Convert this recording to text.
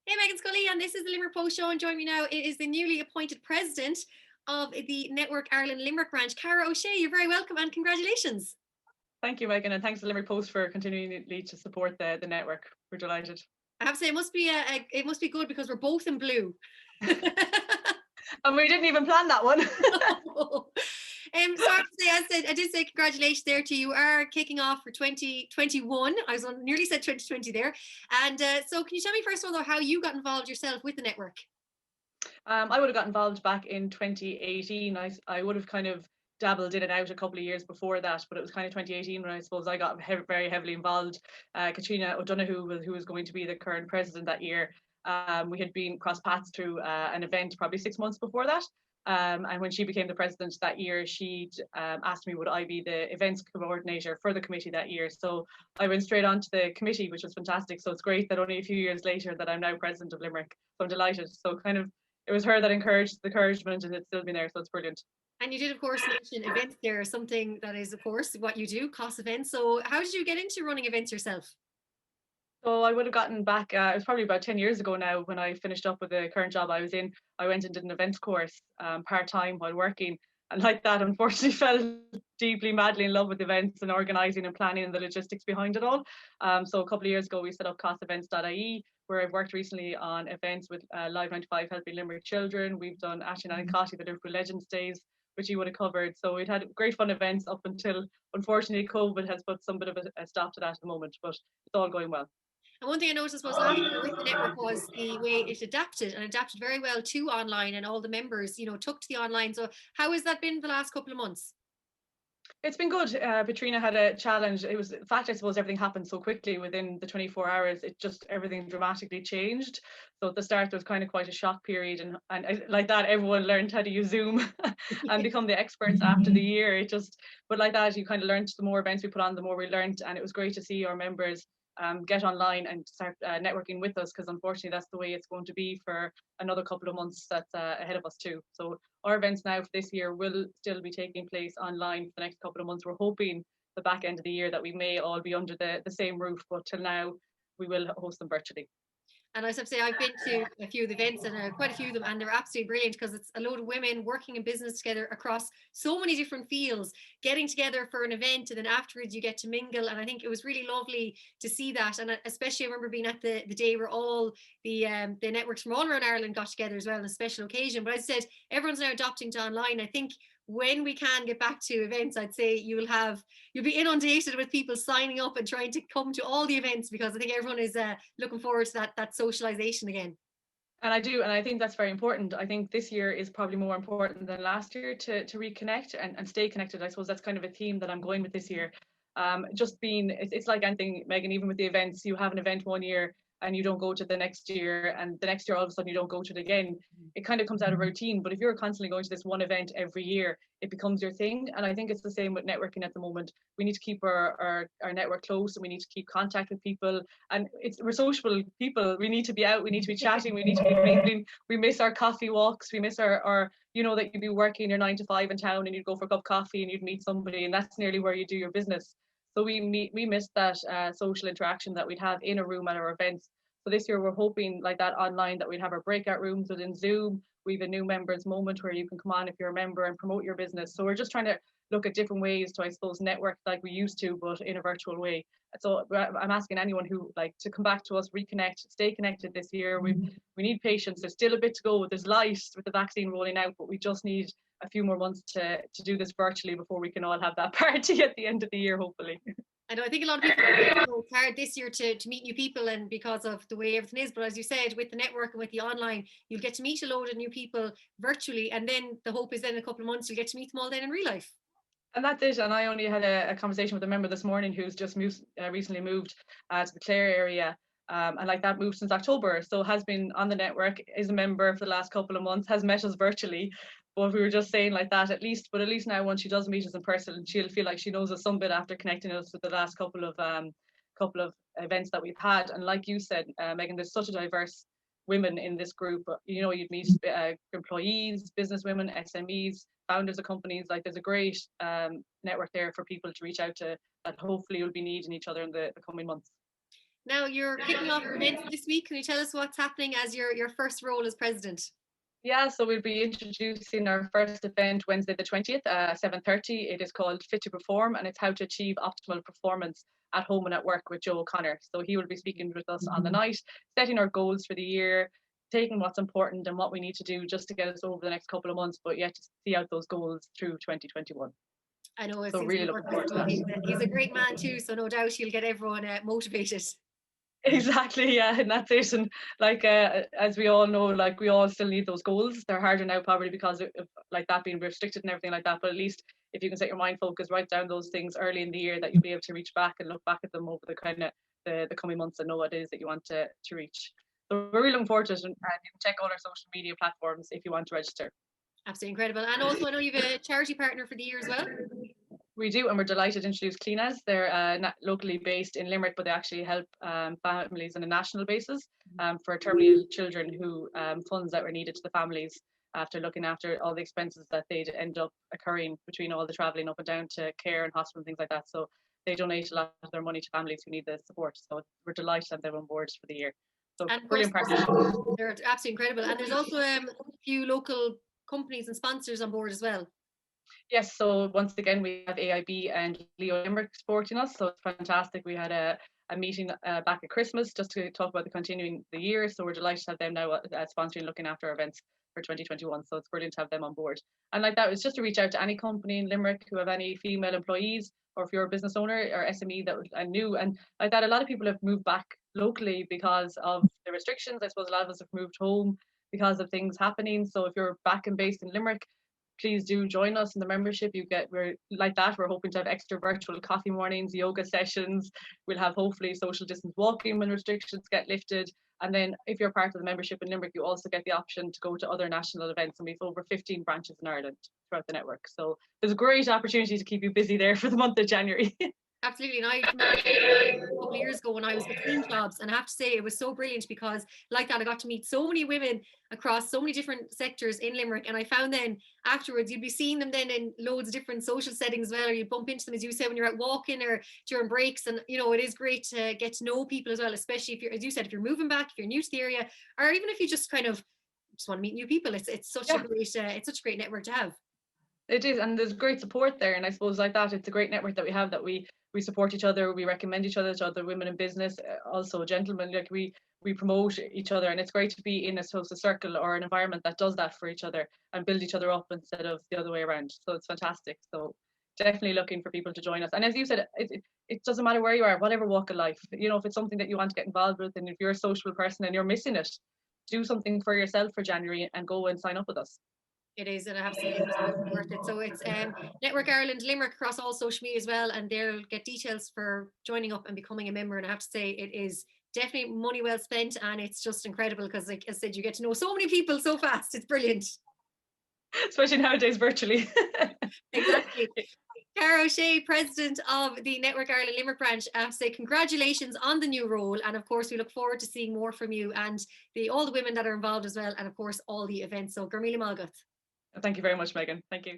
Hey, Meghann, Scully, and this is the Limerick Post Show. And join me now, it is the newly appointed president of the Network Ireland Limerick branch, Caragh O'Shea. You're very welcome and congratulations. Thank you, Meghann, and thanks to the Limerick Post for continuing to support the network. We're delighted. I have to say, it must be good because we're both in blue. And we didn't even plan that one. So I did say congratulations there to you. You are kicking off for 2021. Nearly said 2020 there. And so can you tell me first of all, though, how you got involved yourself with the network? I would have got involved back in 2018. I would have kind of dabbled in and out a couple of years before that, but it was kind of 2018 when I suppose I got very heavily involved. Katrina O'Donoghue, who was going to be the current president that year, we had been cross paths through an event probably 6 months before that. And when she became the president that year, she asked me would I be the events coordinator for the committee that year. So I went straight on to the committee, which was fantastic. So it's great that only a few years later that I'm now president of Limerick. So I'm delighted. So kind of it was her that encouraged the encouragement, and it's still been there. So it's brilliant. And you did, of course, mention events there, something that is, of course, what you do, cost events. So how did you get into running events yourself? So I would have gotten back, it was probably about 10 years ago now when I finished up with the current job I was in. I went and did an events course part-time while working. And like that, unfortunately, fell deeply, madly in love with events and organising and planning and the logistics behind it all. So a couple of years ago, we set up costevents.ie, where I've worked recently on events with Live 95 Helping Limerick Children. We've done Ashton and Cotty, the Liverpool Legends Days, which you would have covered. So we'd had great fun events up until, unfortunately, COVID has put some bit of a stop to that at the moment, but it's all going well. And one thing I noticed was last year with the network was the way it adapted very well to online, and all the members, took to the online. So how has that been the last couple of months? It's been good. Katrina had a challenge. It was, in fact, I suppose everything happened so quickly within the 24 hours. It just, everything dramatically changed. So at the start, there was kind of quite a shock period. And like that, everyone learned how to use Zoom and become the experts after the year. But like that, you kind of learned, the more events we put on, the more we learned. And it was great to see our members get online and start networking with us, because unfortunately that's the way it's going to be for another couple of months that's ahead of us too. So our events now for this year will still be taking place online for the next couple of months. We're hoping the back end of the year that we may all be under the same roof, but till now we will host them virtually. And I have to say, I've been to a few of the events, and quite a few of them, and they're absolutely brilliant because it's a load of women working in business together across so many different fields, getting together for an event, and then afterwards you get to mingle. And I think it was really lovely to see that. And especially I remember being at the day where all the networks from all around Ireland got together as well on a special occasion. But as I said, everyone's now adopting to online. I think when we can get back to events, I'd say you'll be inundated with people signing up and trying to come to all the events, because I think everyone is looking forward to that socialization again. And I do, and I think that's very important. I think this year is probably more important than last year to reconnect and stay connected. I suppose that's kind of a theme that I'm going with this year. It's like anything, Meghann, even with the events, you have an event one year and you don't go to the next year, and the next year all of a sudden you don't go to it again. It kind of comes out of routine. But if you're constantly going to this one event every year, it becomes your thing. And I think it's the same with networking at the moment. We need to keep our network close, and we need to keep contact with people. And we're sociable people. We need to be out, we need to be chatting, we need to be mingling. We miss our coffee walks, we miss our that you'd be working your 9 to 5 in town and you'd go for a cup of coffee and you'd meet somebody, and that's nearly where you do your business. So we miss that social interaction that we'd have in a room at our events. So this year we're hoping, like that online, that we'd have our breakout rooms within Zoom. We have a new members moment where you can come on if you're a member and promote your business. So we're just trying to look at different ways to, I suppose, network like we used to, but in a virtual way. So I'm asking anyone who to come back to us, reconnect, stay connected this year. We need patience. There's still a bit to go. There's light with the vaccine rolling out, but we just need a few more months to do this virtually before we can all have that party at the end of the year, hopefully. I know, I think a lot of people it's hard this year to meet new people, and because of the way everything is. But as you said, with the network and with the online, you'll get to meet a load of new people virtually, and then the hope is then in a couple of months you'll get to meet them all then in real life. And that's it. And I only had a conversation with a member this morning who's just recently moved to the Clare area. And like that moved since October, so has been on the network, is a member for the last couple of months, has met us virtually. But we were just saying like that, at least now once she does meet us in person, she'll feel like she knows us some bit after connecting us with the last couple of events that we've had. And like you said, Meghann, there's such a diverse women in this group. You'd meet employees, business women, SMEs, founders of companies. Like there's a great network there for people to reach out to, that hopefully will be needing each other in the coming months. Now you're kicking off events this week. Can you tell us what's happening as your first role as president? Yeah, so we'll be introducing our first event Wednesday the 20th, 7:30. It is called Fit to Perform, and it's how to achieve optimal performance at home and at work with Joe O'Connor. So he will be speaking with us on the night, setting our goals for the year, taking what's important and what we need to do just to get us over the next couple of months, but yet to see out those goals through 2021. I know it So seems to really be looking working. forward to So that. he's a great man too, so no doubt he'll get everyone motivated. Exactly, yeah, and that's it. And like as we all know, like we all still need those goals. They're harder now probably because of like that being restricted and everything like that. But at least if you can set your mind focused, write down those things early in the year that you'll be able to reach back and look back at them over the kind of the coming months and know what it is that you want to reach. So we're really looking forward to it, and you can check all our social media platforms if you want to register. Absolutely incredible. And also, I know you have a charity partner for the year as well. We do, and we're delighted to introduce Cleanas. They're locally based in Limerick, but they actually help families on a national basis for terminally ill children who funds that were needed to the families after looking after all the expenses that they'd end up occurring between all the travelling up and down to care and hospital and things like that. So they donate a lot of their money to families who need the support. So we're delighted to have them on board for the year. So And of course, brilliant partnership. they're absolutely incredible. And there's also a few local companies and sponsors on board as well. Yes, so once again, we have AIB and Leo Limerick supporting us, so it's fantastic. We had a meeting back at Christmas just to talk about the continuing the year, so we're delighted to have them now sponsoring, looking after our events for 2021, so it's brilliant to have them on board. And like that, it's just to reach out to any company in Limerick who have any female employees, or if you're a business owner or SME that are new, and like that, a lot of people have moved back locally because of the restrictions. I suppose a lot of us have moved home because of things happening, so if you're back and based in Limerick, please do join us in the membership. We're like that. We're hoping to have extra virtual coffee mornings, yoga sessions. We'll have hopefully social distance walking when restrictions get lifted. And then if you're part of the membership in Limerick, you also get the option to go to other national events. And we've over 15 branches in Ireland throughout the network. So there's a great opportunity to keep you busy there for the month of January. Absolutely. And I met a couple of years ago when I was between jobs, and I have to say it was so brilliant because like that I got to meet so many women across so many different sectors in Limerick, and I found then afterwards you'd be seeing them then in loads of different social settings as well, or you'd bump into them as you said when you're out walking or during breaks. And you know, it is great to get to know people as well, especially if you're, as you said, if you're moving back, if you're new to the area, or even if you just kind of just want to meet new people. It's such a great it's such a great network to have. It is, and there's great support there. And I suppose like that, it's a great network that we have, that we support each other, we recommend each other to other women in business, also gentlemen. Like we promote each other, and it's great to be in a social circle or an environment that does that for each other and build each other up instead of the other way around. So it's fantastic. So definitely looking for people to join us. And as you said, it doesn't matter where you are, whatever walk of life. You know, if it's something that you want to get involved with, and if you're a social person and you're missing it, do something for yourself for January and go and sign up with us. It is, and absolutely worth it. So it's Network Ireland Limerick across all social media as well, and they'll get details for joining up and becoming a member. And I have to say, it is definitely money well spent, and it's just incredible because, like I said, you get to know so many people so fast. It's brilliant. Especially nowadays virtually. Exactly. Caragh O'Shea, President of the Network Ireland Limerick branch, I have to say congratulations on the new role, and of course we look forward to seeing more from you and all the women that are involved as well, and of course all the events. So Garmila Malgath. Thank you very much, Meghann. Thank you.